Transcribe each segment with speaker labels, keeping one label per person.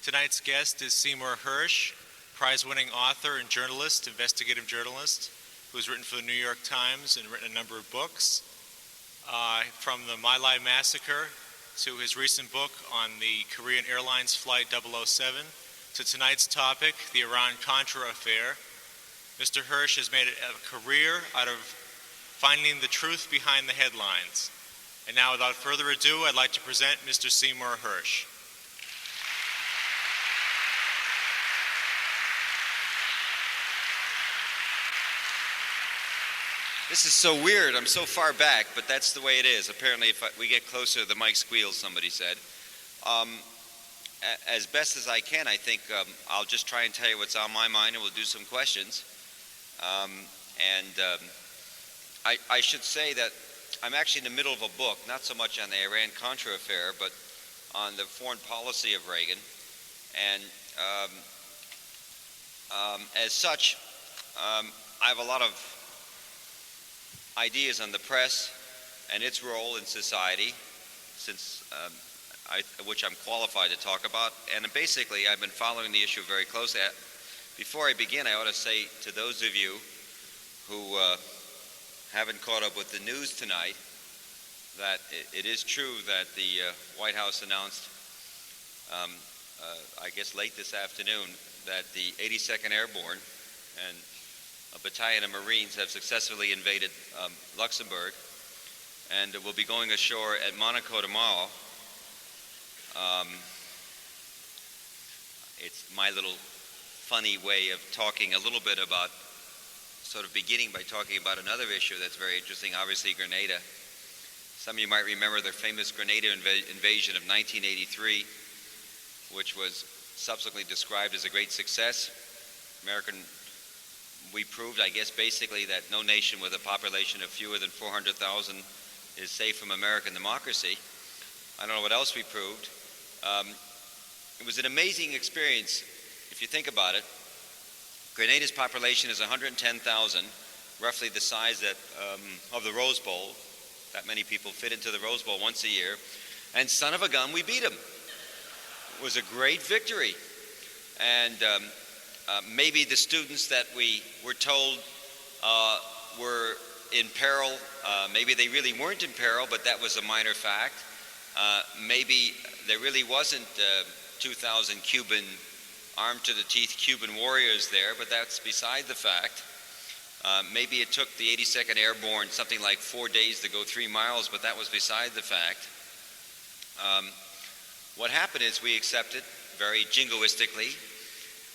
Speaker 1: Tonight's guest is Seymour Hersh, prize-winning author and journalist, investigative journalist, who's written for the New York Times and written a number of books, from the My Lai massacre to his recent book on the Korean Airlines Flight 007, to tonight's topic, the Iran-Contra affair. Mr. Hersh has made a career out of finding the truth behind the headlines. And now, without further ado, I'd like to present Mr. Seymour Hersh.
Speaker 2: This is so weird. I'm so far back, but that's the way it is. Apparently, if we get closer, the mic squeals, somebody said. As best as I can, I think I'll just try and tell you what's on my mind, and we'll do some questions. I should say that I'm actually in the middle of a book, not so much on the Iran-Contra affair, but on the foreign policy of Reagan. And as such, I have a lot of ideas on the press and its role in society, which I'm qualified to talk about. And basically, I've been following the issue very closely. Before I begin, I ought to say to those of you who haven't caught up with the news tonight that it is true that the White House announced, I guess late this afternoon, that the 82nd Airborne and a battalion of Marines have successfully invaded Luxembourg and will be going ashore at Monaco tomorrow. It's my little funny way of talking a little bit about, sort of beginning by talking about another issue that's very interesting, obviously Grenada. Some of you might remember the famous Grenada invasion of 1983, which was subsequently described as a great success. We proved, I guess, basically that no nation with a population of fewer than 400,000 is safe from American democracy. I don't know what else we proved. It was an amazing experience, if you think about it. Grenada's population is 110,000, roughly the size of the Rose Bowl. That many people fit into the Rose Bowl once a year. And son of a gun, we beat them. It was a great victory. And maybe the students that we were told were in peril, maybe they really weren't in peril, but that was a minor fact. Maybe there really wasn't 2,000 Cuban, armed to the teeth Cuban warriors there, but that's beside the fact. Maybe it took the 82nd Airborne something like 4 days to go 3 miles, but that was beside the fact. What happened is we accepted very jingoistically,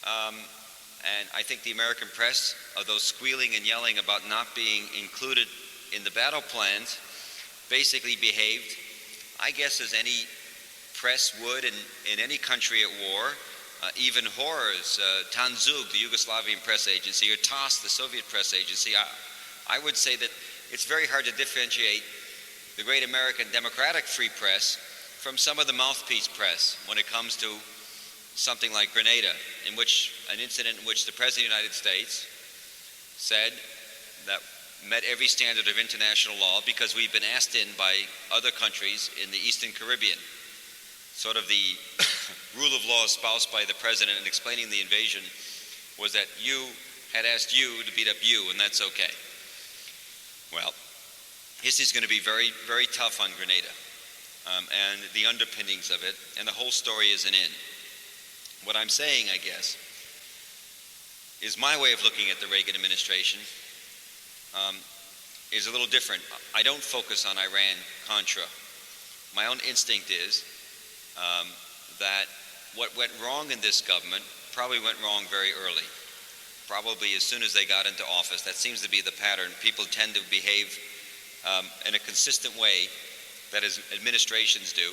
Speaker 2: and I think the American press, although squealing and yelling about not being included in the battle plans, basically behaved, I guess, as any press would in any country at war. Even horrors, Tanzug, the Yugoslavian press agency, or TASS, the Soviet press agency. I would say that it's very hard to differentiate the great American democratic free press from some of the mouthpiece press when it comes to something like Grenada, an incident in which the President of the United States said that met every standard of international law because we've been asked in by other countries in the Eastern Caribbean. Sort of the rule of law espoused by the President in explaining the invasion was that you had asked you to beat up you, and that's okay. Well, history's going to be very, very tough on Grenada and the underpinnings of it, and the whole story isn't in. What I'm saying, I guess, is my way of looking at the Reagan administration is a little different. I don't focus on Iran-Contra. My own instinct is that what went wrong in this government probably went wrong very early, probably as soon as they got into office. That seems to be the pattern. People tend to behave in a consistent way that as administrations do.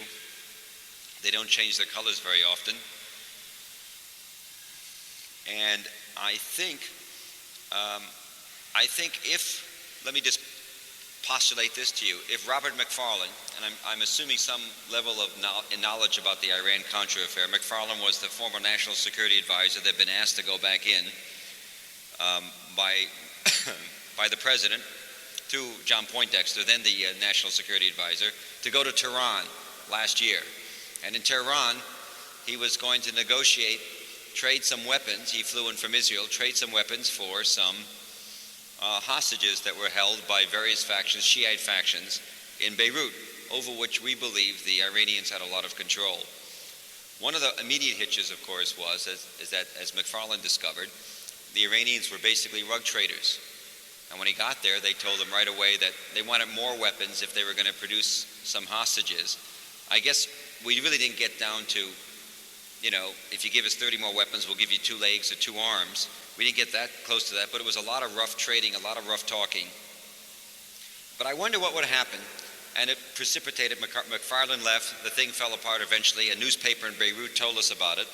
Speaker 2: They don't change their colors very often. And I think let me just postulate this to you. If Robert McFarlane, and I'm assuming some level of knowledge about the Iran-Contra affair, McFarlane was the former National Security Advisor that had been asked to go back in by the President through John Poindexter, then the National Security Advisor, to go to Tehran last year. And in Tehran, he was going to negotiate, trade some weapons. He flew in from Israel, trade some weapons for some hostages that were held by various factions, Shiite factions, in Beirut, over which we believe the Iranians had a lot of control. One of the immediate hitches, of course, is that, as McFarlane discovered, the Iranians were basically rug traders. And when he got there, they told him right away that they wanted more weapons if they were going to produce some hostages. I guess we really didn't get down to, if you give us 30 more weapons, we'll give you 2 legs or 2 arms. We didn't get that close to that, but it was a lot of rough trading, a lot of rough talking. But I wonder what would happen, and it precipitated, McFarlane left, the thing fell apart eventually, a newspaper in Beirut told us about it,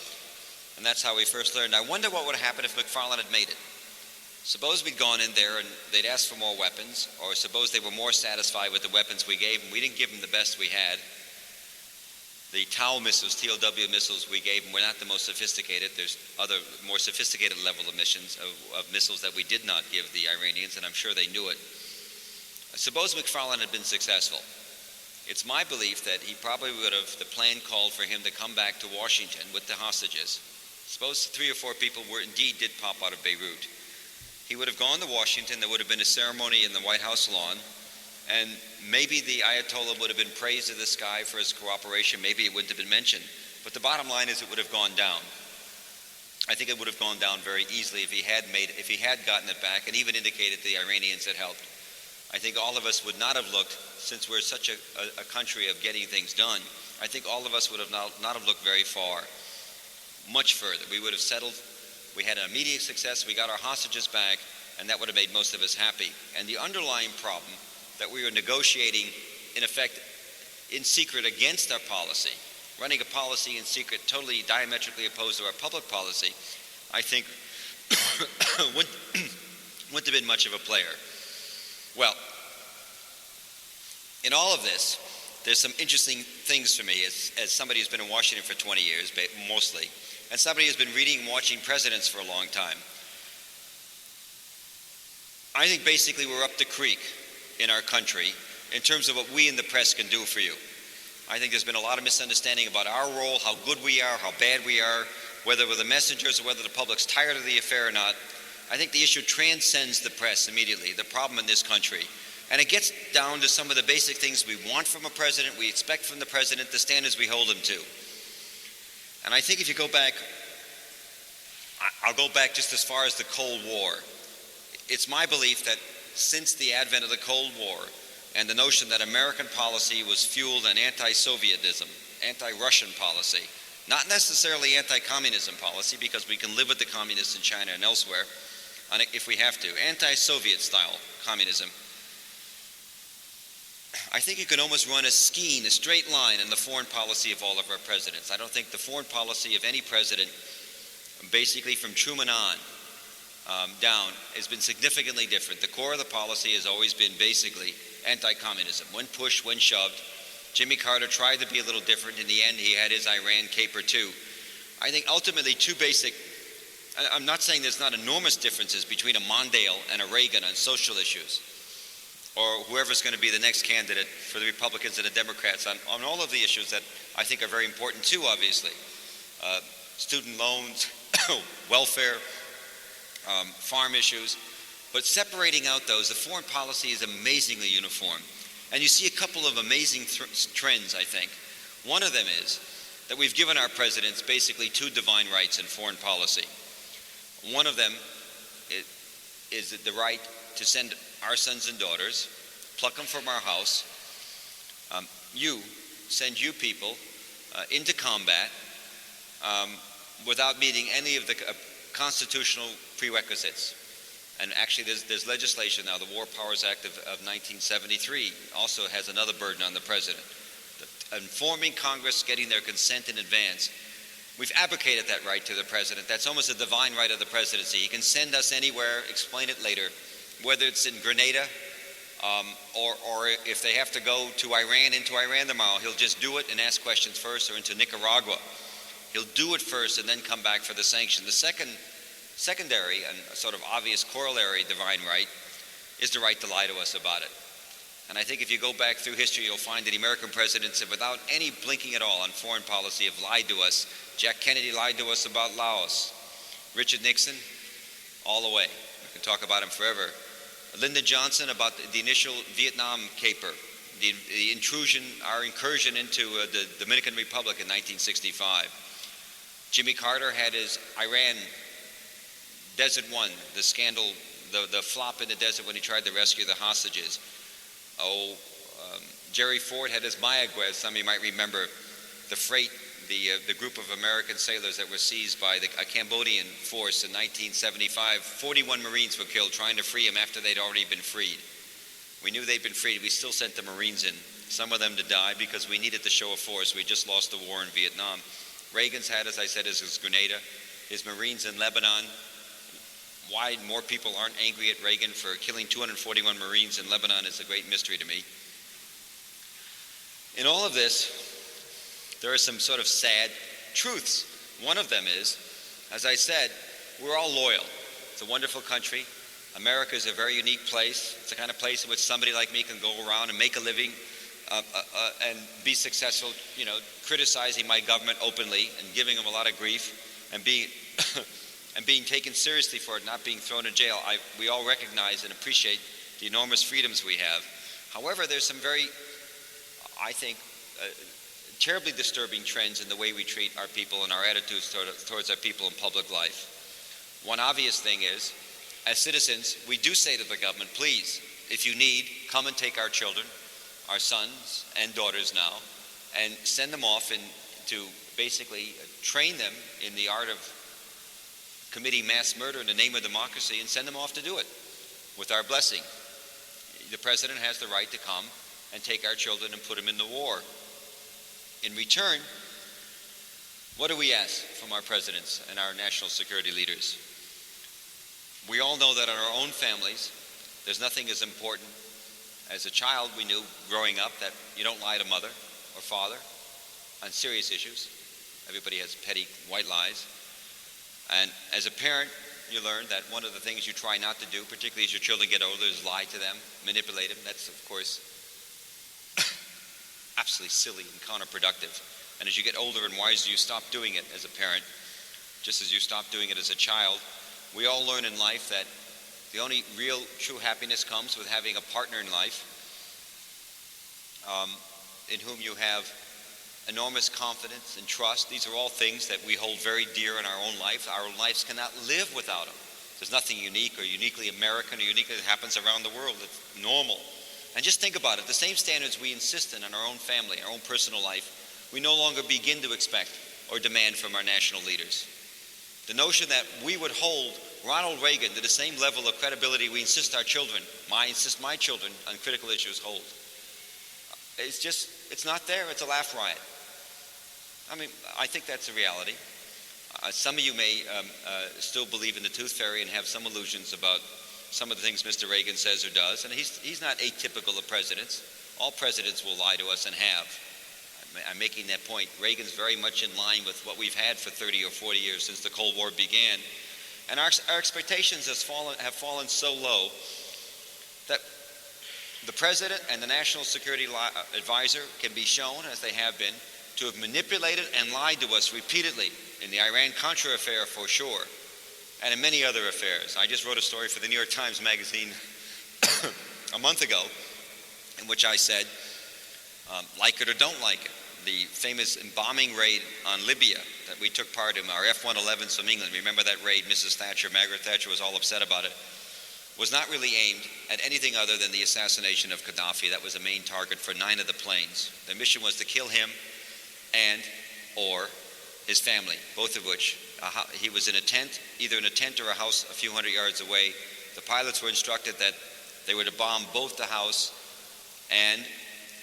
Speaker 2: and that's how we first learned. I wonder what would have happened if McFarlane had made it. Suppose we'd gone in there and they'd asked for more weapons, or suppose they were more satisfied with the weapons we gave them. We didn't give them the best we had. The TOW missiles, TOW missiles we gave them were not the most sophisticated. There's other more sophisticated level of missiles that we did not give the Iranians, and I'm sure they knew it. Suppose McFarlane had been successful. It's my belief that he probably would have, the plan called for him to come back to Washington with the hostages. Suppose 3 or 4 people did pop out of Beirut. He would have gone to Washington. There would have been a ceremony in the White House lawn, and maybe the Ayatollah would have been praised to the sky for his cooperation. Maybe it wouldn't have been mentioned. But the bottom line is it would have gone down. I think it would have gone down very easily if he had gotten it back and even indicated the Iranians had helped. I think all of us would not have looked, since we're such a country of getting things done, I think all of us would have not have looked very far, much further. We would have settled. We had an immediate success. We got our hostages back, and that would have made most of us happy. And the underlying problem that we were negotiating, in effect, in secret against our policy, running a policy in secret totally diametrically opposed to our public policy, I think wouldn't have been much of a player. Well, in all of this, there's some interesting things for me as somebody who's been in Washington for 20 years, mostly, and somebody who's been reading and watching presidents for a long time. I think basically we're up the creek in our country in terms of what we in the press can do for you. I think there's been a lot of misunderstanding about our role, how good we are, how bad we are, whether we're the messengers or whether the public's tired of the affair or not. I think the issue transcends the press immediately, the problem in this country. And it gets down to some of the basic things we want from a president, we expect from the president, the standards we hold him to. And I think if you go back, I'll go back just as far as the Cold War. It's my belief that since the advent of the Cold War and the notion that American policy was fueled on anti-Sovietism, anti-Russian policy, not necessarily anti-communism policy, because we can live with the communists in China and elsewhere if we have to, anti-Soviet style communism. I think you can almost run a straight line in the foreign policy of all of our presidents. I don't think the foreign policy of any president, basically from Truman on down, has been significantly different. The core of the policy has always been basically anti-communism. When pushed, when shoved. Jimmy Carter tried to be a little different. In the end, he had his Iran caper too. I think ultimately two basic, I'm not saying there's not enormous differences between a Mondale and a Reagan on social issues, or whoever's going to be the next candidate for the Republicans and the Democrats on all of the issues that I think are very important too, obviously. Student loans, welfare, farm issues. But separating out those, the foreign policy is amazingly uniform. And you see a couple of amazing trends, I think. One of them is that we've given our presidents basically two divine rights in foreign policy. One of them is the right to send our sons and daughters, pluck them from our house, send you people into combat without meeting any of the constitutional prerequisites. And actually there's legislation now, the War Powers Act of 1973 also has another burden on the president. Informing Congress, getting their consent in advance. We've abrogated that right to the president. That's almost a divine right of the presidency. He can send us anywhere, explain it later, whether it's in Grenada or if they have to go to Iran, into Iran tomorrow, he'll just do it and ask questions first, or into Nicaragua. He'll do it first and then come back for the sanction. The secondary and sort of obvious corollary divine right is the right to lie to us about it. And I think if you go back through history, you'll find that the American presidents have, without any blinking at all on foreign policy, have lied to us. Jack Kennedy lied to us about Laos. Richard Nixon, all the way. We can talk about him forever. Lyndon Johnson about the initial Vietnam caper, the intrusion, our incursion into the Dominican Republic in 1965. Jimmy Carter had his Iran Desert One, the scandal, the flop in the desert when he tried to rescue the hostages. Jerry Ford had his Mayaguez. Some of you might remember the freight, the group of American sailors that were seized by a Cambodian force in 1975. 41 Marines were killed trying to free them after they'd already been freed. We knew they'd been freed. We still sent the Marines in, some of them to die because we needed the show of force. We just lost the war in Vietnam. Reagan's had, as I said, his Grenada, his Marines in Lebanon. Why more people aren't angry at Reagan for killing 241 Marines in Lebanon is a great mystery to me. In all of this, there are some sort of sad truths. One of them is, as I said, we're all loyal. It's a wonderful country. America is a very unique place. It's the kind of place in which somebody like me can go around and make a living and be successful, criticizing my government openly and giving them a lot of grief and being taken seriously for it, not being thrown in jail. We all recognize and appreciate the enormous freedoms we have. However, there's some very, I think, terribly disturbing trends in the way we treat our people and our attitudes towards our people in public life. One obvious thing is, as citizens, we do say to the government, please, if you need, come and take our children, our sons and daughters now, and send them off to basically train them in the art of committing mass murder in the name of democracy and send them off to do it with our blessing. The president has the right to come and take our children and put them in the war. In return, what do we ask from our presidents and our national security leaders? We all know that in our own families, there's nothing as important. As a child, we knew growing up that you don't lie to mother or father on serious issues. Everybody has petty white lies. And as a parent, you learn that one of the things you try not to do, particularly as your children get older, is lie to them, manipulate them. That's, of course, absolutely silly and counterproductive. And as you get older and wiser, you stop doing it as a parent, just as you stop doing it as a child. We all learn in life that the only real true happiness comes with having a partner in life in whom you have enormous confidence and trust. These are all things that we hold very dear in our own life. Our own lives cannot live without them. There's nothing unique or uniquely American or uniquely that happens around the world. It's normal. And just think about it. The same standards we insist in our own family, our own personal life, we no longer begin to expect or demand from our national leaders. The notion that we would hold Ronald Reagan to the same level of credibility we insist our children, my children on critical issues hold. It's not there. It's a laugh riot. I mean, I think that's a reality. Some of you may still believe in the tooth fairy and have some illusions about some of the things Mr. Reagan says or does, and he's not atypical of presidents. All presidents will lie to us and have. I'm making that point. Reagan's very much in line with what we've had for 30 or 40 years since the Cold War began. And our expectations have fallen so low that the president and the national security advisor can be shown, as they have been, to have manipulated and lied to us repeatedly in the Iran-Contra affair for sure, and in many other affairs. I just wrote a story for the New York Times Magazine a month ago in which I said, like it or don't like it, the famous bombing raid on Libya that we took part in, our F-111s from England, remember that raid? Mrs. Thatcher, Margaret Thatcher, was all upset about it, was not really aimed at anything other than the assassination of Gaddafi. That was the main target for 9 of the planes. The mission was to kill him and or his family, both of which, he was in a tent, either in a tent or a house a few hundred yards away. The pilots were instructed that they were to bomb both the house and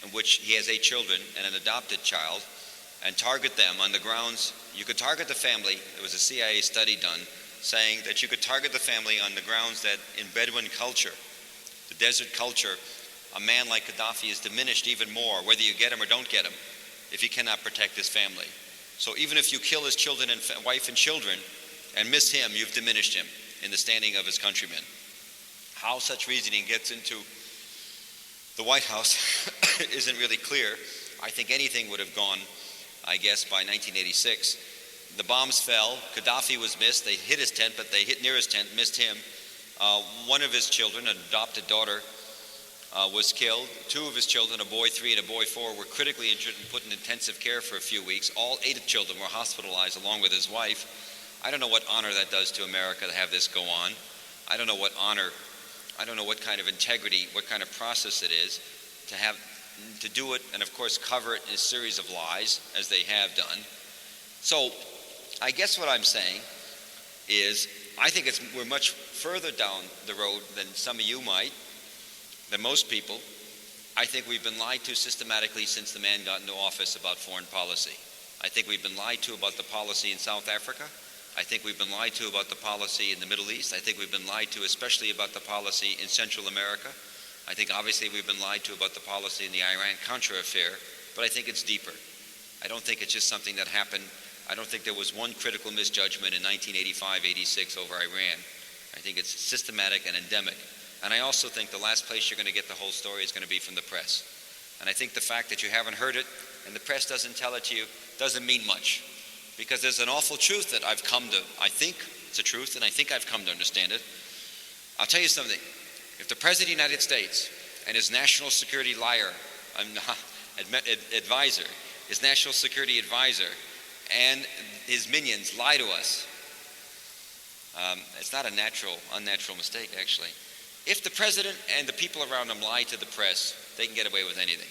Speaker 2: in which he has 8 children and an adopted child, and target them on the grounds. You could target the family. There was a CIA study done saying that you could target the family on the grounds that in Bedouin culture, the desert culture, a man like Gaddafi is diminished even more, whether you get him or don't get him, if he cannot protect his family. So even if you kill his children and wife and children and miss him, you've diminished him in the standing of his countrymen. How such reasoning gets into the White House isn't really clear. I think anything would have gone, I guess, by 1986. The bombs fell. Gaddafi was missed. They hit his tent, but they hit near his tent, missed him. One of his children, an adopted daughter, was killed. Two of his children, a boy 3 and a boy 4, were critically injured and put in intensive care for a few weeks. All 8 children were hospitalized along with his wife. I don't know what honor that does to America to have this go on. I don't know what honor, I don't know what kind of integrity, what kind of process it is to do it and of course cover it in a series of lies as they have done. So I guess what I'm saying is I think we're much further down the road than some of you might, than most people. I think we've been lied to systematically since the man got into office about foreign policy. I think we've been lied to about the policy in South Africa. I think we've been lied to about the policy in the Middle East. I think we've been lied to especially about the policy in Central America. I think obviously we've been lied to about the policy in the Iran-Contra affair, but I think it's deeper. I don't think it's just something that happened. I don't think there was one critical misjudgment in 1985-86 over Iran. I think it's systematic and endemic. And I also think the last place you're going to get the whole story is going to be from the press. And I think the fact that you haven't heard it and the press doesn't tell it to you doesn't mean much. Because there's an awful truth that I've come to, I think it's a truth, and I think I've come to understand it. I'll tell you something. If the President of the United States and his national security advisor, his national security advisor, and his minions lie to us, it's not a unnatural mistake, actually. If the president and the people around him lie to the press, they can get away with anything.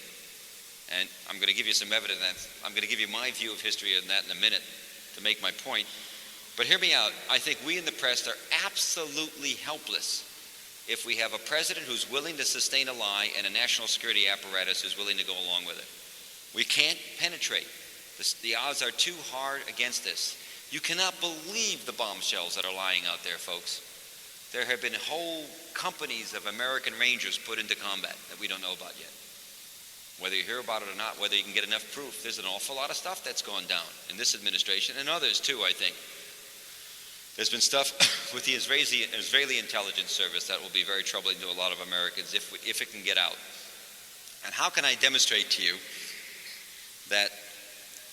Speaker 2: And I'm going to give you some evidence. I'm going to give you my view of history on that in a minute to make my point. But hear me out. I think we in the press are absolutely helpless if we have a president who's willing to sustain a lie and a national security apparatus who's willing to go along with it. We can't penetrate. The odds are too hard against this. You cannot believe the bombshells that are lying out there, folks. There have been whole companies of American Rangers put into combat that we don't know about yet. Whether you hear about it or not, whether you can get enough proof, there's an awful lot of stuff that's gone down in this administration and others too, I think. There's been stuff with the Israeli intelligence service that will be very troubling to a lot of Americans if it can get out. And how can I demonstrate to you that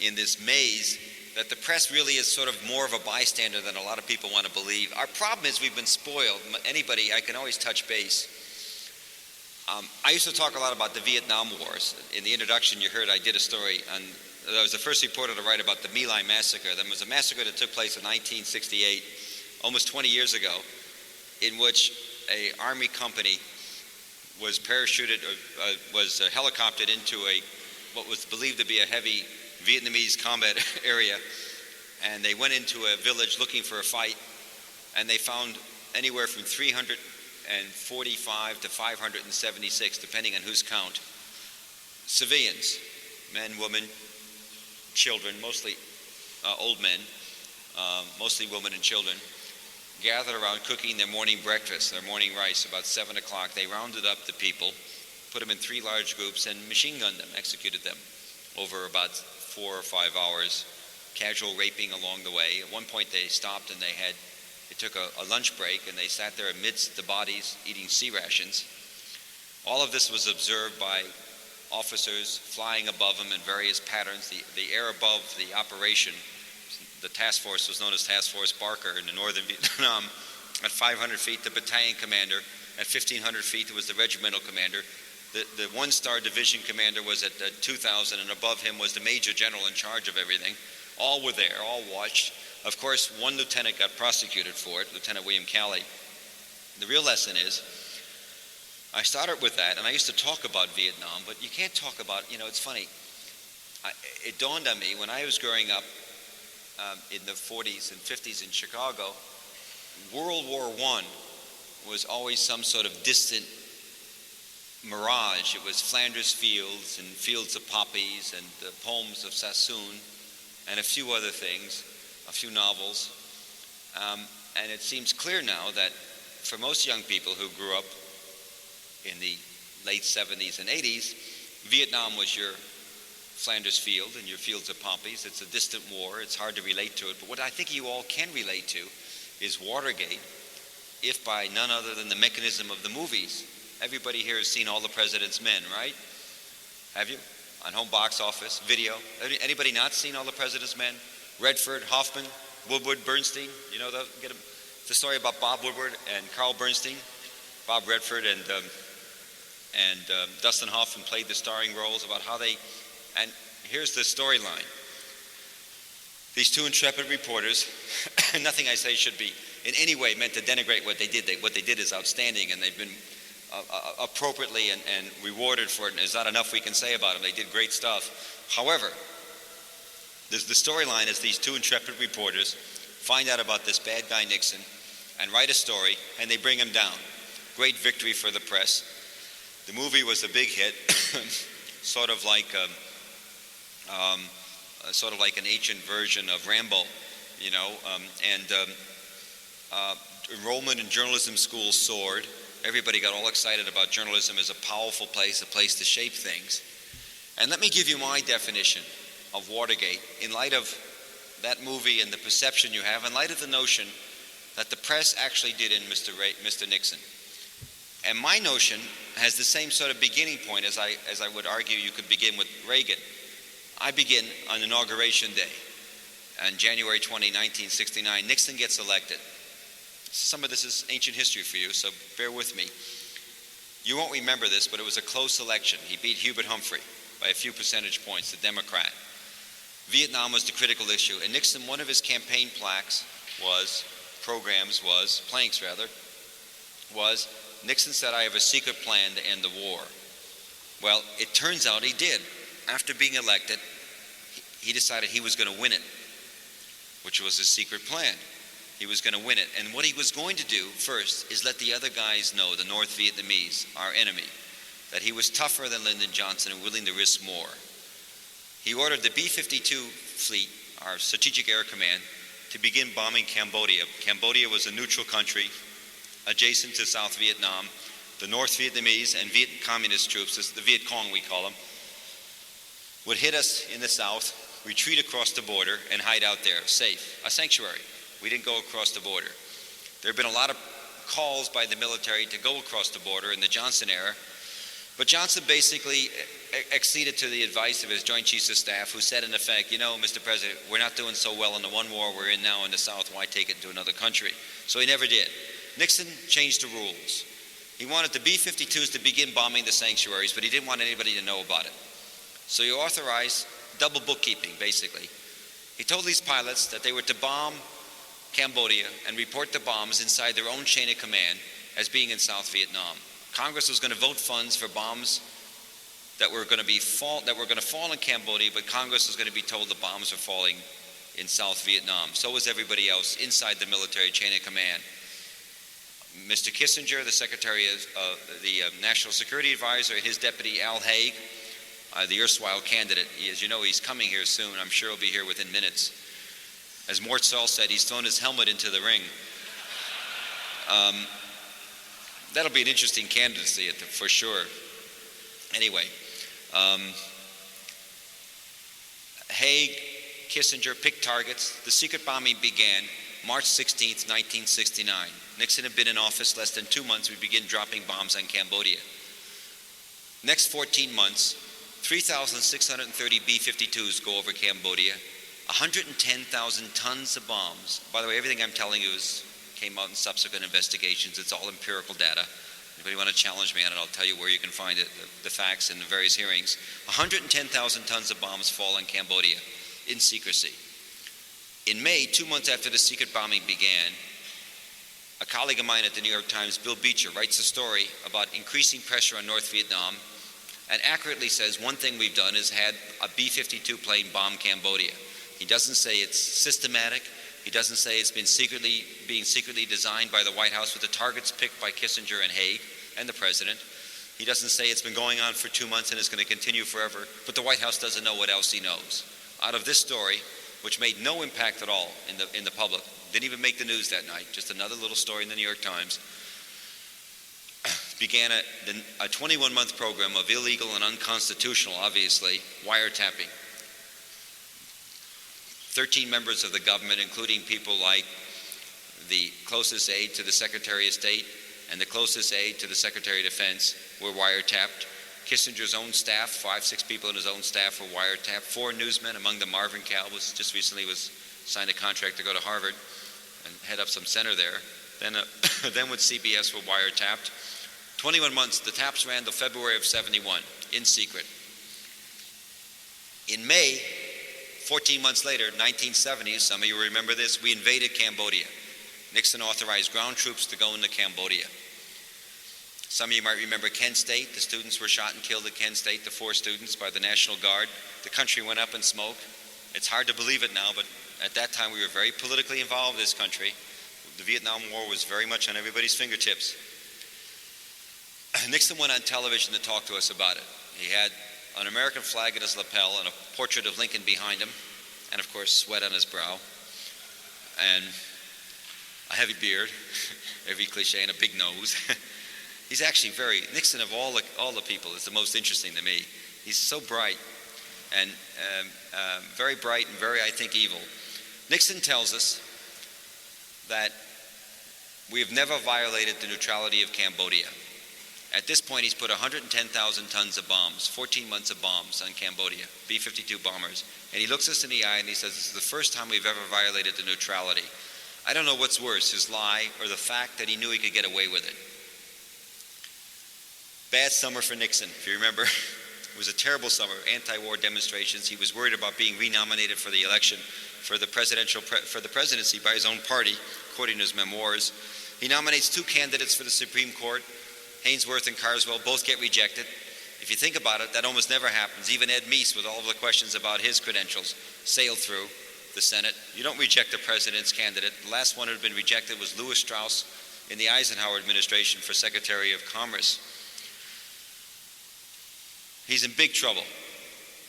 Speaker 2: in this maze that the press really is sort of more of a bystander than a lot of people want to believe? Our problem is we've been spoiled. I can always touch base. I used to talk a lot about the Vietnam Wars. In the introduction you heard I did a story on, I was the first reporter to write about the My Lai massacre. There was a massacre that took place in 1968, almost 20 years ago, in which an army company was parachuted, was helicoptered into what was believed to be a heavy Vietnamese combat area, and they went into a village looking for a fight, and they found anywhere from 345 to 576, depending on whose count, civilians, men, women, children, mostly old men, mostly women and children, gathered around cooking their morning breakfast, their morning rice. About 7 o'clock, they rounded up the people, put them in 3 large groups, and machine gunned them, executed them over about 4 or 5 hours, casual raping along the way. At one point they stopped and they took a lunch break, and they sat there amidst the bodies eating sea rations. All of this was observed by officers flying above them in various patterns. The air above the operation, the task force was known as Task Force Barker in the northern Vietnam. At 500 feet, the battalion commander. At 1,500 feet, there was the regimental commander. The one-star division commander was at 2,000, and above him was the major general in charge of everything. All were there, all watched. Of course, one lieutenant got prosecuted for it, Lieutenant William Calley. The real lesson is, I started with that, and I used to talk about Vietnam, but you can't talk about, it's funny. It dawned on me when I was growing up in the 40s and 50s in Chicago, World War I was always some sort of distant mirage. It was Flanders Fields and Fields of Poppies and the poems of Sassoon and a few other things, a few novels. And it seems clear now that for most young people who grew up in the late 70s and 80s, Vietnam was your Flanders Field and your Fields of Poppies. It's a distant war. It's hard to relate to it. But what I think you all can relate to is Watergate, if by none other than the mechanism of the movies everybody here has seen All the President's Men, right? Have you? On home box office, video. Anybody not seen All the President's Men? Redford, Hoffman, Woodward, Bernstein. You know the story about Bob Woodward and Carl Bernstein. Bob Redford and Dustin Hoffman played the starring roles about how they. And here's the storyline. These two intrepid reporters, nothing I say should be in any way meant to denigrate what they did. What they did is outstanding, and they've been appropriately and rewarded for it, and there's not enough we can say about them. They did great stuff. However, the storyline is these two intrepid reporters find out about this bad guy Nixon and write a story, and they bring him down. Great victory for the press. The movie was a big hit, sort of like an ancient version of Rambo, you know, enrollment in journalism schools soared. Everybody got all excited about journalism as a powerful place, a place to shape things. And let me give you my definition of Watergate in light of that movie and the perception you have, in light of the notion that the press actually did in Mr. Nixon. And my notion has the same sort of beginning point as I would argue you could begin with Reagan. I begin on Inauguration Day, on January 20, 1969. Nixon gets elected. Some of this is ancient history for you, so bear with me. You won't remember this, but it was a close election. He beat Hubert Humphrey by a few percentage points, the Democrat. Vietnam was the critical issue, and Nixon, one of his campaign planks was Nixon said, "I have a secret plan to end the war." Well, it turns out he did. After being elected, he decided he was going to win it, which was his secret plan. He was going to win it. And what he was going to do first is let the other guys know, the North Vietnamese, our enemy, that he was tougher than Lyndon Johnson and willing to risk more. He ordered the B-52 fleet, our Strategic Air Command, to begin bombing Cambodia. Cambodia was a neutral country adjacent to South Vietnam. The North Vietnamese and Viet Communist troops, the Viet Cong we call them, would hit us in the south, retreat across the border, and hide out there, safe, a sanctuary. We didn't go across the border. There have been a lot of calls by the military to go across the border in the Johnson era, but Johnson basically acceded to the advice of his Joint Chiefs of Staff, who said, in effect, you know, Mr. President, we're not doing so well in the one war we're in now in the south, why take it to another country? So he never did. Nixon changed the rules. He wanted the B-52s to begin bombing the sanctuaries, but he didn't want anybody to know about it. So he authorized double bookkeeping, basically. He told these pilots that they were to bomb Cambodia and report the bombs inside their own chain of command as being in South Vietnam. Congress was going to vote funds for bombs that were going to fall in Cambodia, but Congress was going to be told the bombs were falling in South Vietnam. So was everybody else inside the military chain of command. Mr. Kissinger, the Secretary of the National Security Advisor, and his deputy Al Haig, the erstwhile candidate. As you know, he's coming here soon. I'm sure he'll be here within minutes. As Mort Saul said, he's thrown his helmet into the ring. That'll be an interesting candidacy for sure. Anyway, Haig, Kissinger picked targets. The secret bombing began March 16th, 1969. Nixon had been in office less than 2 months. We began dropping bombs on Cambodia. Next 14 months, 3,630 B-52s go over Cambodia, 110,000 tons of bombs. By the way, everything I'm telling you came out in subsequent investigations. It's all empirical data. Anybody want to challenge me on it, I'll tell you where you can find it, the facts in the various hearings. 110,000 tons of bombs fall in Cambodia in secrecy. In May, 2 months after the secret bombing began, a colleague of mine at the New York Times, Bill Beecher, writes a story about increasing pressure on North Vietnam and accurately says one thing we've done is had a B-52 plane bomb Cambodia. He doesn't say it's systematic. He doesn't say it's being secretly designed by the White House with the targets picked by Kissinger and Haig and the President. He doesn't say it's been going on for 2 months and it's going to continue forever, but the White House doesn't know what else he knows. Out of this story, which made no impact at all in the public, didn't even make the news that night, just another little story in the New York Times, began a 21-month program of illegal and unconstitutional, obviously, wiretapping. 13 members of the government, including people like the closest aide to the Secretary of State, and the closest aide to the Secretary of Defense were wiretapped. Kissinger's own staff, 5-6 people in his own staff were wiretapped. 4 newsmen, among them Marvin Cal, just recently signed a contract to go to Harvard and head up some center there. Then with CBS were wiretapped. 21 months, the taps ran till February of 71, in secret. In May, 14 months later, 1970, some of you remember this, we invaded Cambodia. Nixon authorized ground troops to go into Cambodia. Some of you might remember Kent State. The students were shot and killed at Kent State, the 4 students, by the National Guard. The country went up in smoke. It's hard to believe it now, but at that time we were very politically involved in this country. The Vietnam War was very much on everybody's fingertips. Nixon went on television to talk to us about it. He had an American flag in his lapel and a portrait of Lincoln behind him, and of course sweat on his brow, and a heavy beard, every cliche, and a big nose. He's actually Nixon of all the people is the most interesting to me. He's so bright, and very bright and very, I think, evil. Nixon tells us that we have never violated the neutrality of Cambodia. At this point, he's put 110,000 tons of bombs, 14 months of bombs on Cambodia, B-52 bombers. And he looks us in the eye and he says, this is the first time we've ever violated the neutrality. I don't know what's worse, his lie or the fact that he knew he could get away with it. Bad summer for Nixon, if you remember. It was a terrible summer, anti-war demonstrations. He was worried about being renominated for the election for the presidency by his own party, according to his memoirs. He nominates 2 candidates for the Supreme Court, Hainsworth and Carswell. Both get rejected. If you think about it, that almost never happens. Even Ed Meese, with all of the questions about his credentials, sailed through the Senate. You don't reject the president's candidate. The last one who had been rejected was Lewis Strauss in the Eisenhower administration for Secretary of Commerce. He's in big trouble.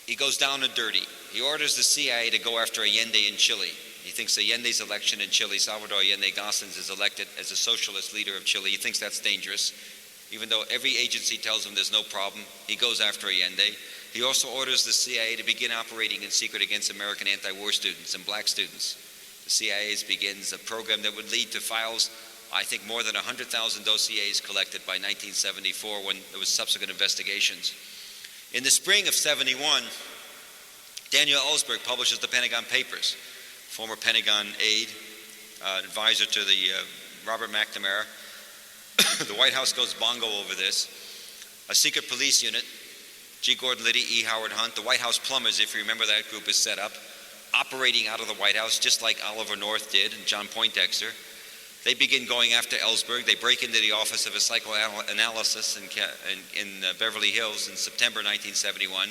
Speaker 2: He goes down and dirty. He orders the CIA to go after Allende in Chile. He thinks Allende's election in Chile, Salvador Allende Gossens is elected as a socialist leader of Chile. He thinks that's dangerous. Even though every agency tells him there's no problem, he goes after Allende. He also orders the CIA to begin operating in secret against American anti-war students and black students. The CIA begins a program that would lead to files, I think more than 100,000 dossiers collected by 1974 when there was subsequent investigations. In the spring of 71, Daniel Ellsberg publishes the Pentagon Papers, former Pentagon aide, advisor to the Robert McNamara. The White House goes bongo over this. A secret police unit, G. Gordon Liddy, E. Howard Hunt, the White House Plumbers, if you remember that group, is set up, operating out of the White House just like Oliver North did and John Poindexter. They begin going after Ellsberg. They break into the office of a psychoanalysis in Beverly Hills in September 1971,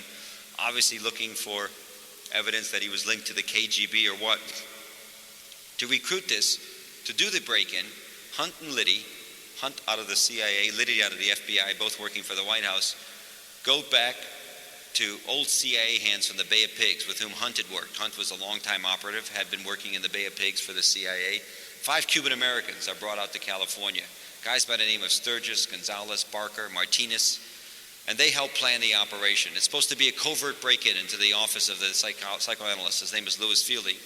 Speaker 2: obviously looking for evidence that he was linked to the KGB or what. To recruit this, to do the break-in, Hunt and Liddy, Hunt out of the CIA, Liddy out of the FBI, both working for the White House, go back to old CIA hands from the Bay of Pigs with whom Hunt had worked. Hunt was a longtime operative, had been working in the Bay of Pigs for the CIA. 5 Cuban Americans are brought out to California, guys by the name of Sturgis, Gonzalez, Barker, Martinez, and they help plan the operation. It's supposed to be a covert break-in into the office of the psychoanalyst. His name is Louis Fielding.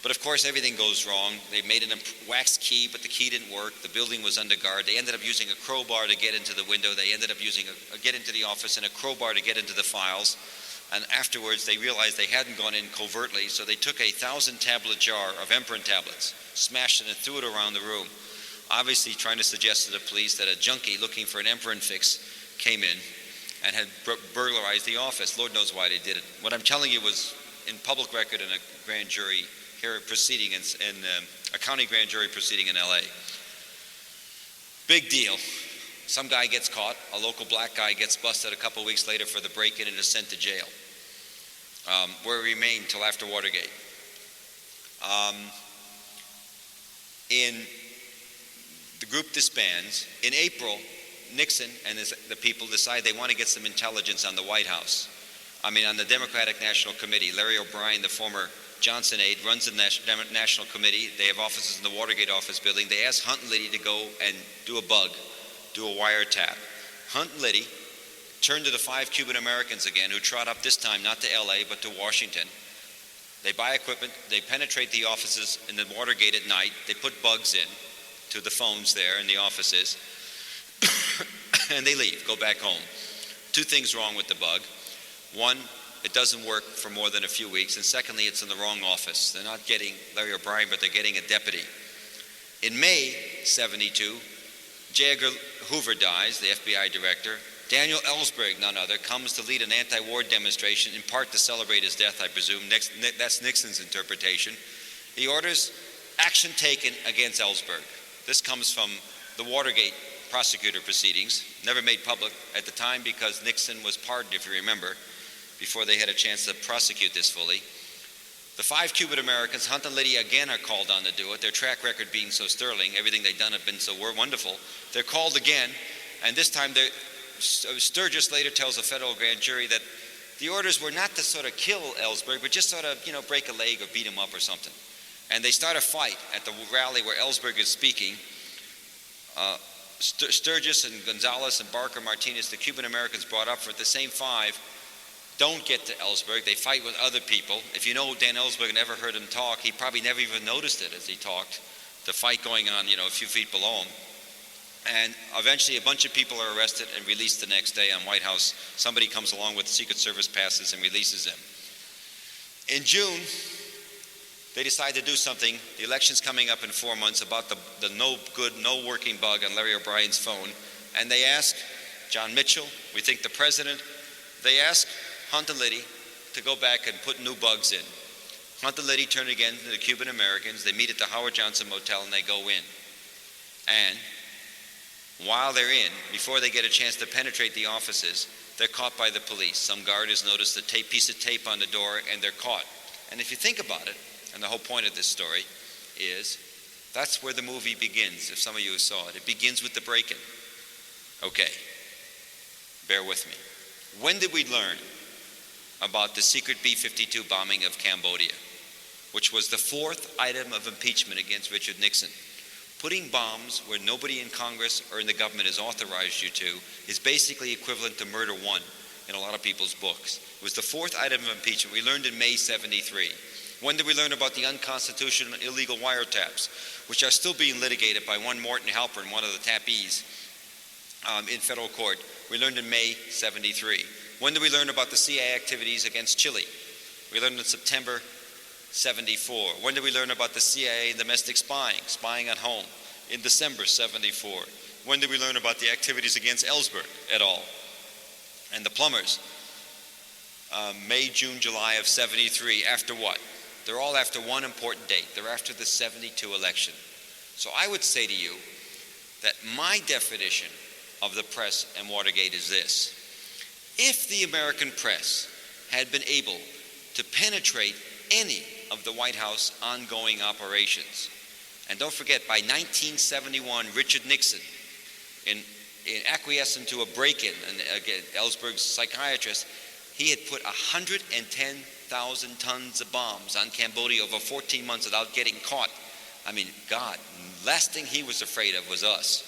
Speaker 2: But of course, everything goes wrong. They made a wax key, but the key didn't work. The building was under guard. They ended up using a crowbar to get into the window. They ended up using get into the office and a crowbar to get into the files. And afterwards, they realized they hadn't gone in covertly, so they took a 1,000-tablet jar of Emperor tablets, smashed it, and threw it around the room, obviously trying to suggest to the police that a junkie looking for an Emperor fix came in and had burglarized the office. Lord knows why they did it. What I'm telling you was in public record in a grand jury proceeding in a county grand jury proceeding in L.A. Big deal. Some guy gets caught. A local black guy gets busted a couple weeks later for the break-in and is sent to jail, where he remained till after Watergate. The group disbands. In April, Nixon and the people decide they want to get some intelligence on the White House. On the Democratic National Committee. Larry O'Brien, the former Johnson aide, runs the National Committee. They have offices in the Watergate office building. They ask Hunt and Liddy to go and do a wiretap. Hunt and Liddy turn to the 5 Cuban Americans again who trot up this time not to LA but to Washington. They buy equipment, they penetrate the offices in the Watergate at night, they put bugs in, to the phones there in the offices, and they leave, go back home. Two things wrong with the bug. One, it doesn't work for more than a few weeks, and secondly, it's in the wrong office. They're not getting Larry O'Brien, but they're getting a deputy. In May 72, J. Edgar Hoover dies, the FBI director. Daniel Ellsberg, none other, comes to lead an anti-war demonstration, in part to celebrate his death, I presume. That's Nixon's interpretation. He orders action taken against Ellsberg. This comes from the Watergate prosecutor proceedings, never made public at the time because Nixon was pardoned, if you remember, before they had a chance to prosecute this fully. The 5 Cuban Americans, Hunt and Liddy, again are called on to do it, their track record being so sterling, everything they've done have been so wonderful. They're called again, and this time Sturgis later tells a federal grand jury that the orders were not to sort of kill Ellsberg, but just sort of, break a leg or beat him up or something. And they start a fight at the rally where Ellsberg is speaking. Sturgis and Gonzalez and Barker Martinez, the Cuban Americans brought up for it, the same 5, don't get to Ellsberg. They fight with other people. If you know Dan Ellsberg and ever heard him talk, he probably never even noticed it as he talked. The fight going on, a few feet below him. And eventually a bunch of people are arrested and released the next day on White House. Somebody comes along with Secret Service passes and releases them. In June, they decide to do something. The election's coming up in 4 months about the no working bug on Larry O'Brien's phone. And they ask John Mitchell, we think the president, they ask Hunt and Liddy to go back and put new bugs in. Hunt and Liddy turn again to the Cuban Americans. They meet at the Howard Johnson Motel and they go in. And while they're in, before they get a chance to penetrate the offices, they're caught by the police. Some guard has noticed the piece of tape on the door and they're caught. And if you think about it, and the whole point of this story is, that's where the movie begins, if some of you saw it. It begins with the break-in. Okay, bear with me. When did we learn about the secret B-52 bombing of Cambodia, which was the 4th item of impeachment against Richard Nixon? Putting bombs where nobody in Congress or in the government has authorized you to is basically equivalent to murder 1 in a lot of people's books. It was the 4th item of impeachment. We learned in May 73. When did we learn about the unconstitutional and illegal wiretaps, which are still being litigated by one Morton Halpern, one of the tappies, in federal court? We learned in May 73. When did we learn about the CIA activities against Chile? We learned in September 74. When did we learn about the CIA and domestic spying at home? In December 74. When did we learn about the activities against Ellsberg et al. And the plumbers? May, June, July of 73. After what? They're all after one important date. They're after the 72 election. So I would say to you that my definition of the press and Watergate is this. If the American press had been able to penetrate any of the White House ongoing operations, and don't forget, by 1971, Richard Nixon, in acquiescing to a break-in, and again, Ellsberg's psychiatrist, he had put 110,000 tons of bombs on Cambodia over 14 months without getting caught. I mean, God, last thing he was afraid of was us.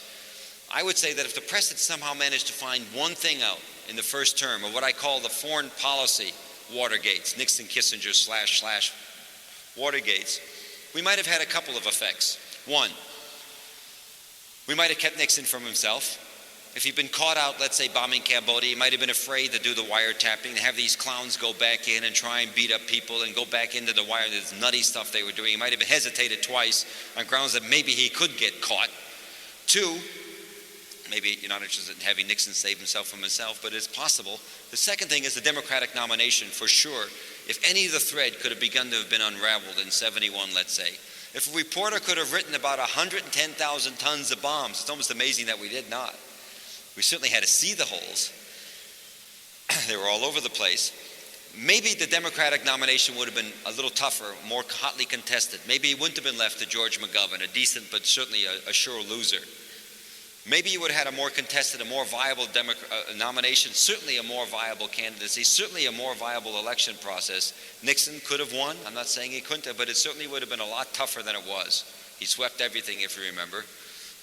Speaker 2: I would say that if the press had somehow managed to find one thing out in the first term of what I call the foreign policy Watergates, Nixon, Kissinger / Watergates, we might have had a couple of effects. One, we might have kept Nixon from himself. If he'd been caught out, let's say, bombing Cambodia, he might have been afraid to do the wiretapping, to have these clowns go back in and try and beat up people and go back into the wire, this nutty stuff they were doing. He might have hesitated twice on grounds that maybe he could get caught. Two, maybe you're not interested in having Nixon save himself from himself, but it's possible. The second thing is the Democratic nomination, for sure. If any of the thread could have begun to have been unraveled in 71, let's say. If a reporter could have written about 110,000 tons of bombs, it's almost amazing that we did not. We certainly had to see the holes. They were all over the place. Maybe the Democratic nomination would have been a little tougher, more hotly contested. Maybe it wouldn't have been left to George McGovern, a decent but certainly a sure loser. Maybe you would have had a more contested, a more viable nomination, certainly a more viable candidacy, certainly a more viable election process. Nixon could have won. I'm not saying he couldn't have, but it certainly would have been a lot tougher than it was. He swept everything, if you remember.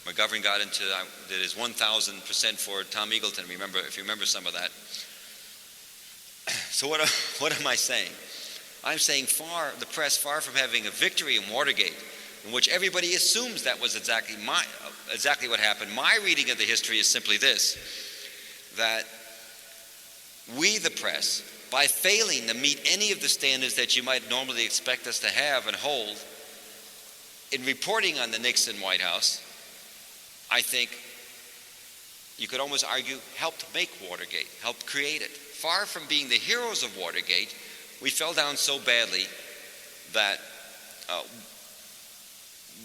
Speaker 2: McGovern got into, did his 1,000% for Tom Eagleton, if you remember some of that. So what am I saying? I'm saying the press, far from having a victory in Watergate, in which everybody assumes that was exactly what happened. My reading of the history is simply this, that we, the press, by failing to meet any of the standards that you might normally expect us to have and hold in reporting on the Nixon White House, I think you could almost argue helped make Watergate, helped create it. Far from being the heroes of Watergate, we fell down so badly that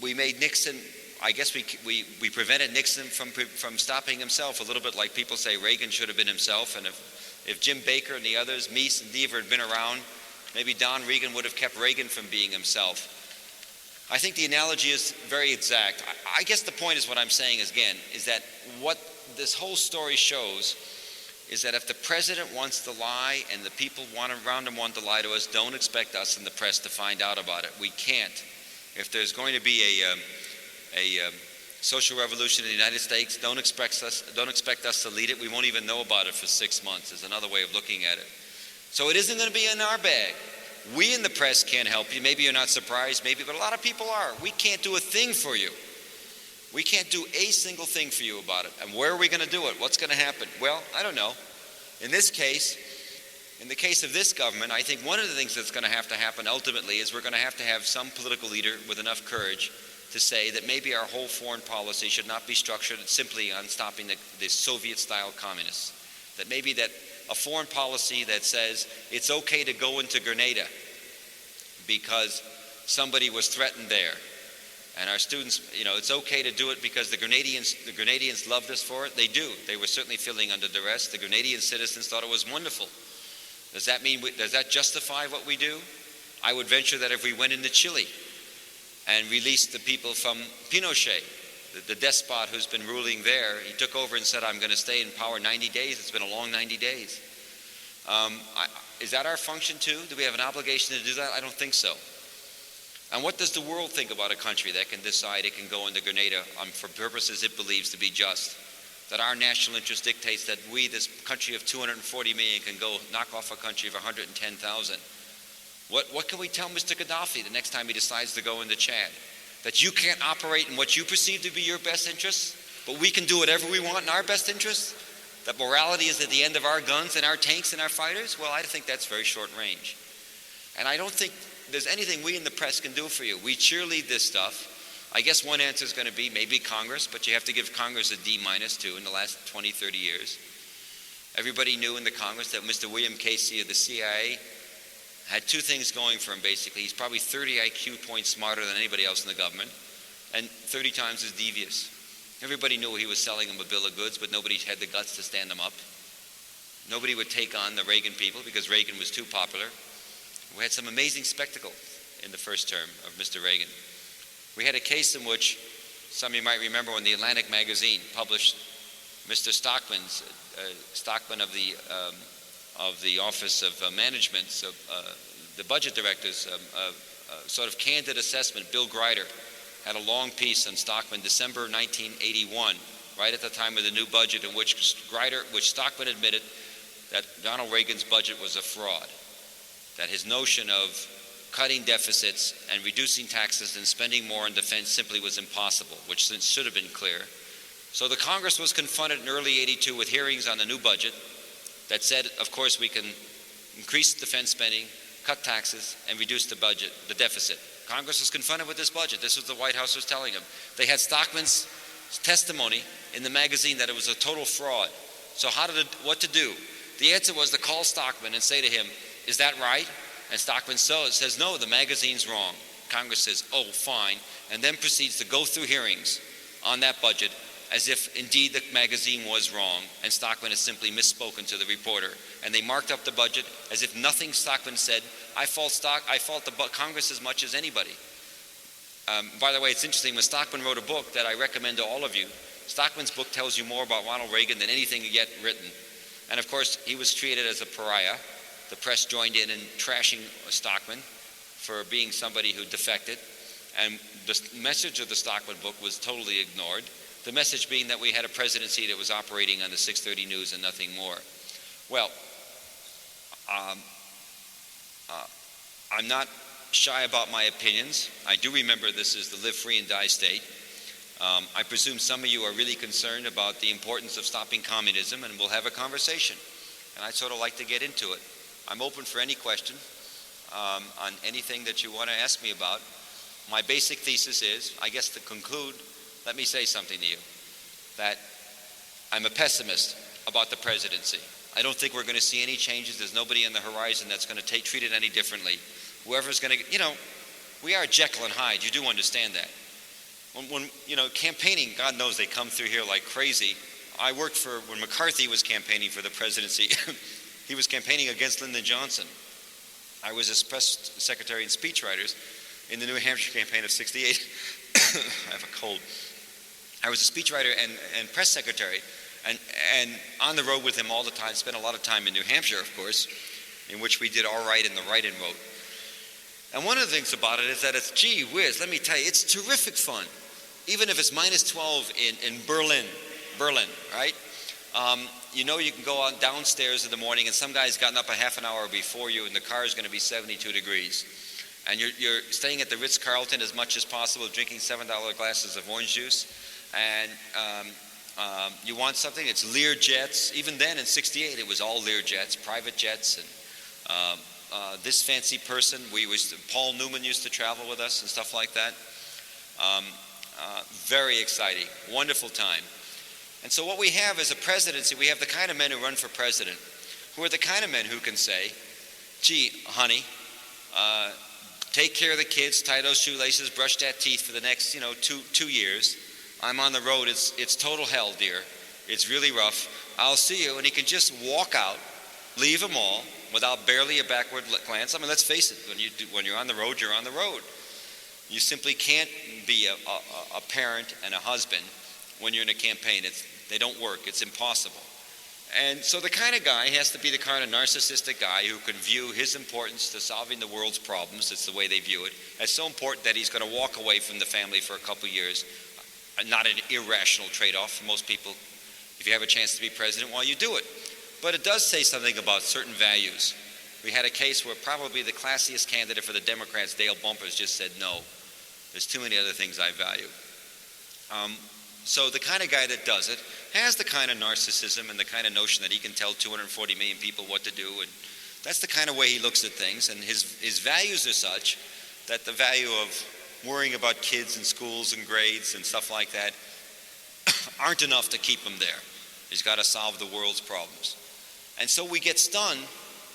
Speaker 2: we made Nixon, I guess we prevented Nixon from stopping himself, a little bit like people say Reagan should have been himself, and if Jim Baker and the others, Meese and Deaver, had been around, maybe Don Regan would have kept Reagan from being himself. I think the analogy is very exact. I guess the point is what I'm saying is, again, is that what this whole story shows is that if the president wants to lie and the people around him want to lie to us, don't expect us in the press to find out about it. We can't. If there's going to be a social revolution in the United States, don't expect us to lead it. We won't even know about it for 6 months, is another way of looking at it. So it isn't going to be in our bag. We in the press can't help you. Maybe you're not surprised, maybe, but a lot of people are. We can't do a thing for you. We can't do a single thing for you about it. And where are we going to do it? What's going to happen? Well, I don't know. In this case, in the case of this government, I think one of the things that's going to happen ultimately is we're going to have some political leader with enough courage to say that maybe our whole foreign policy should not be structured simply on stopping the Soviet-style communists. That maybe that a foreign policy that says it's okay to go into Grenada because somebody was threatened there. And our students, it's okay to do it because the Grenadians loved us for it. They do. They were certainly feeling under duress. The Grenadian citizens thought it was wonderful. Does that justify what we do? I would venture that if we went into Chile and released the people from Pinochet, the despot who's been ruling there, he took over and said, I'm going to stay in power 90 days. It's been a long 90 days. Is that our function too? Do we have an obligation to do that? I don't think so. And what does the world think about a country that can decide it can go into Grenada for purposes it believes to be just? That our national interest dictates that we, this country of 240 million, can go knock off a country of 110,000. What can we tell Mr. Gaddafi the next time he decides to go into Chad? That you can't operate in what you perceive to be your best interests, but we can do whatever we want in our best interests? That morality is at the end of our guns and our tanks and our fighters? Well, I think that's very short range. And I don't think there's anything we in the press can do for you. We cheerlead this stuff. I guess one answer is going to be maybe Congress, but you have to give Congress a D- too in the last 20, 30 years. Everybody knew in the Congress that Mr. William Casey of the CIA had two things going for him, basically. He's probably 30 IQ points smarter than anybody else in the government and 30 times as devious. Everybody knew he was selling them a bill of goods, but nobody had the guts to stand them up. Nobody would take on the Reagan people because Reagan was too popular. We had some amazing spectacle in the first term of Mr. Reagan. We had a case in which some of you might remember when the Atlantic magazine published Mr. Stockman of the Office of Management, the budget director's sort of candid assessment. Bill Greider had a long piece on Stockman, December 1981, right at the time of the new budget, in which Stockman admitted that Ronald Reagan's budget was a fraud. That his notion of cutting deficits and reducing taxes and spending more on defense simply was impossible, which should have been clear. So the Congress was confronted in early '82 with hearings on the new budget that said, of course, we can increase defense spending, cut taxes, and reduce the deficit. Congress was confronted with this budget. This was the White House was telling them. They had Stockman's testimony in the magazine that it was a total fraud. So what to do? The answer was to call Stockman and say to him, is that right? And Stockman says, no, the magazine's wrong. Congress says, oh, fine, and then proceeds to go through hearings on that budget as if indeed the magazine was wrong, and Stockman has simply misspoken to the reporter. And they marked up the budget as if nothing Stockman said. I fault the Congress as much as anybody. By the way, it's interesting, when Stockman wrote a book that I recommend to all of you, Stockman's book tells you more about Ronald Reagan than anything yet written. And of course, he was treated as a pariah. The press joined in trashing Stockman for being somebody who defected. And the message of the Stockman book was totally ignored. The message being that we had a presidency that was operating on the 6:30 News and nothing more. Well, I'm not shy about my opinions. I do remember this is the live free and die state. I presume some of you are really concerned about the importance of stopping communism, and we'll have a conversation. And I'd sort of like to get into it. I'm open for any question on anything that you want to ask me about. My basic thesis is, I guess to conclude, let me say something to you, that I'm a pessimist about the presidency. I don't think we're going to see any changes. There's nobody on the horizon that's going to treat it any differently. Whoever's going to, we are Jekyll and Hyde. You do understand that. When campaigning, God knows they come through here like crazy. I worked when McCarthy was campaigning for the presidency. He was campaigning against Lyndon Johnson. I was his press secretary and speechwriters in the New Hampshire campaign of '68. I have a cold. I was a speechwriter and press secretary, and on the road with him all the time. Spent a lot of time in New Hampshire, of course, in which we did all right in the write-in vote. And one of the things about it is that it's, gee whiz, let me tell you, it's terrific fun. Even if it's minus 12 in Berlin, right? You can go on downstairs in the morning and some guy's gotten up a half an hour before you and the car is going to be 72 degrees. And you're staying at the Ritz-Carlton as much as possible, drinking $7 glasses of orange juice. And you want something, it's Lear jets. Even then in '68, it was all Lear jets, private jets. And this fancy person, Paul Newman used to travel with us and stuff like that. Very exciting, wonderful time. And so what we have as a presidency, we have the kind of men who run for president, who are the kind of men who can say, gee, honey, take care of the kids, tie those shoelaces, brush that teeth for the next, 2 years. I'm on the road, it's total hell, dear. It's really rough. I'll see you. And he can just walk out, leave them all, without barely a backward glance. I mean, let's face it, when you're on the road, you're on the road. You simply can't be a parent and a husband when you're in a campaign. They don't work. It's impossible. And so the kind of guy has to be the kind of narcissistic guy who can view his importance to solving the world's problems, it's the way they view it, as so important that he's going to walk away from the family for a couple of years. Not an irrational trade-off for most people. If you have a chance to be president, well, you do it. But it does say something about certain values. We had a case where probably the classiest candidate for the Democrats, Dale Bumpers, just said no. There's too many other things I value. So the kind of guy that does it has the kind of narcissism and the kind of notion that he can tell 240 million people what to do, and that's the kind of way he looks at things. And his values are such that the value of worrying about kids and schools and grades and stuff like that aren't enough to keep him there. He's got to solve the world's problems. And so we get stunned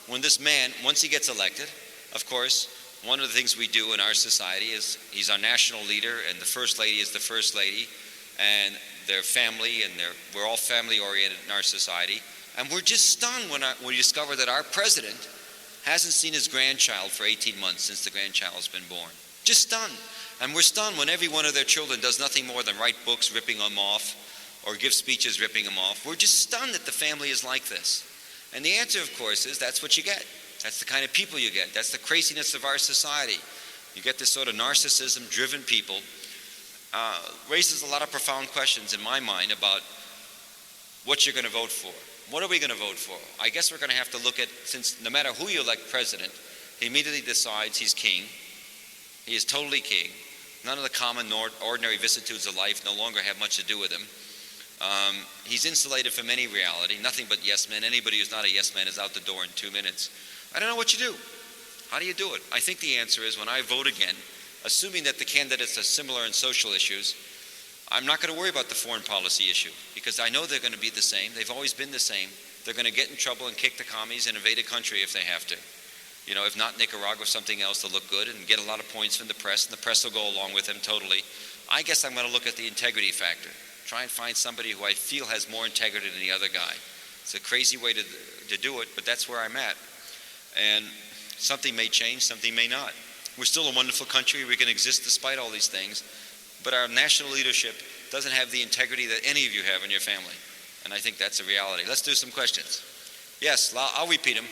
Speaker 2: when this man, once he gets elected, of course, one of the things we do in our society is he's our national leader and the first lady is the first lady and their family, and we're all family oriented in our society. And we're just stunned when we discover that our president hasn't seen his grandchild for 18 months since the grandchild's been born. Just stunned. And we're stunned when every one of their children does nothing more than write books ripping them off or give speeches ripping them off. We're just stunned that the family is like this. And the answer, of course, is that's what you get. That's the kind of people you get. That's the craziness of our society. You get this sort of narcissism-driven people. Raises a lot of profound questions in my mind about what you're going to vote for. What are we going to vote for? I guess we're going to have to look at, since no matter who you elect president, he immediately decides he's king. He is totally king. None of the common ordinary vicissitudes of life no longer have much to do with him. He's insulated from any reality, nothing but yes men. Anybody who's not a yes man is out the door in 2 minutes. I don't know what you do. How do you do it? I think the answer is when I vote again, assuming that the candidates are similar in social issues, I'm not going to worry about the foreign policy issue because I know they're going to be the same. They've always been the same. They're going to get in trouble and kick the commies and invade a country if they have to. If not Nicaragua, something else to look good and get a lot of points from the press, and the press will go along with them totally. I guess I'm going to look at the integrity factor. Try and find somebody who I feel has more integrity than the other guy. It's a crazy way to do it, but that's where I'm at. And something may change, something may not. We're still a wonderful country. We can exist despite all these things. But our national leadership doesn't have the integrity that any of you have in your family. And I think that's a reality. Let's do some questions. Yes, I'll repeat them.